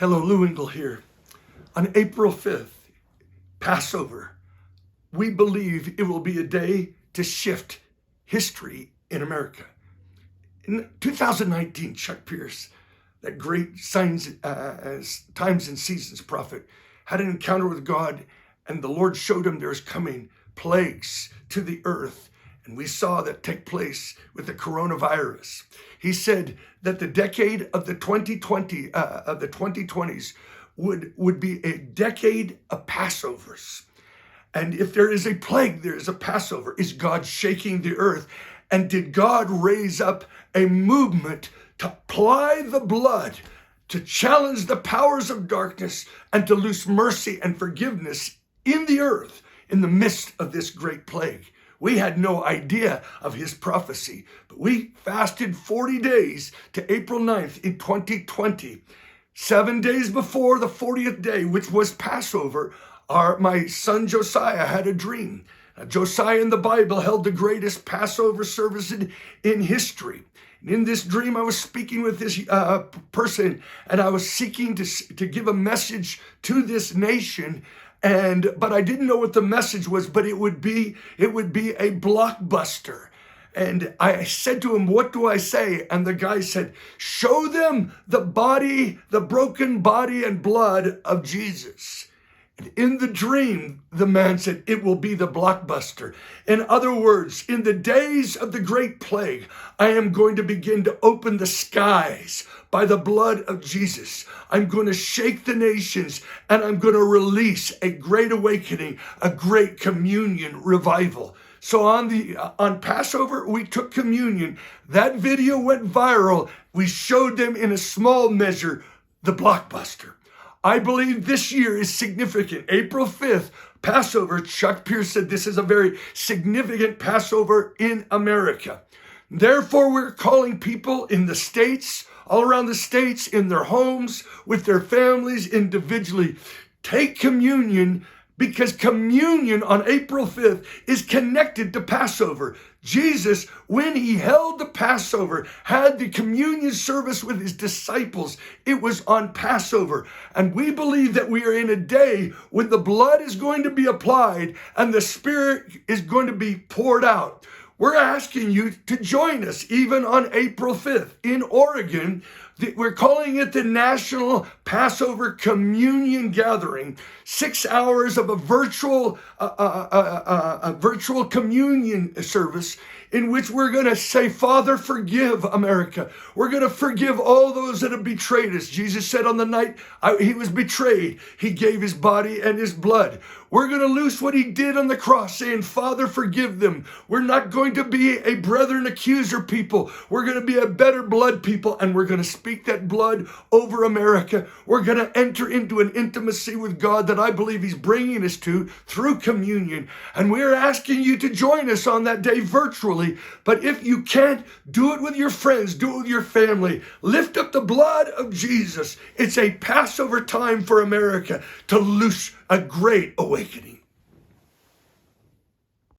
Hello, Lou Engle here. On April 5th, Passover, we believe it will be a day to shift history in America. In 2019, Chuck Pierce, that great times and seasons prophet, had an encounter with God, and the Lord showed him there's coming plagues to the earth. And we saw that take place with the coronavirus. He said that the decade of the 2020s would be a decade of Passovers. And if there is a plague, there is a Passover. Is God shaking the earth? And did God raise up a movement to apply the blood, to challenge the powers of darkness, and to loose mercy and forgiveness in the earth in the midst of this great plague? We had no idea of his prophecy, but we fasted 40 days to April 9th in 2020. 7 days before the 40th day, which was Passover, my son Josiah had a dream. Josiah in the Bible held the greatest Passover service in history. And in this dream, I was speaking with this person, and I was seeking to give a message to this nation. But I didn't know what the message was, but it would be a Blockbuster. And I said to him, what do I say? And the guy said, show them the broken body and blood of Jesus. And in the dream, the man said, it will be the Blockbuster. In other words, in the days of the great plague, I am going to begin to open the skies by the blood of Jesus. I'm going to shake the nations, and I'm going to release a great awakening, a great communion revival. So on Passover, we took communion. That video went viral. We showed them in a small measure the Blockbuster. I believe this year is significant. April 5th, Passover, Chuck Pierce said this is a very significant Passover in America. Therefore, we're calling people in the states, all around the states, in their homes, with their families, individually, take communion, because communion on April 5th is connected to Passover. Jesus, when he held the Passover, had the communion service with his disciples. It was on Passover. And we believe that we are in a day when the blood is going to be applied and the Spirit is going to be poured out. We're asking you to join us even on April 5th in Oregon. We're calling it the National Passover Communion Gathering. 6 hours of a virtual communion service in which we're going to say, Father, forgive America. We're going to forgive all those that have betrayed us. Jesus said on the night he was betrayed, he gave his body and his blood. We're going to loose what he did on the cross, saying, Father, forgive them. We're not going to be a brethren accuser people. We're going to be a better blood people, and we're going to speak that blood over America. We're going to enter into an intimacy with God that I believe he's bringing us to through communion. And we're asking you to join us on that day virtually. But if you can't, do it with your friends, do it with your family. Lift up the blood of Jesus. It's a Passover time for America to loose a great awakening.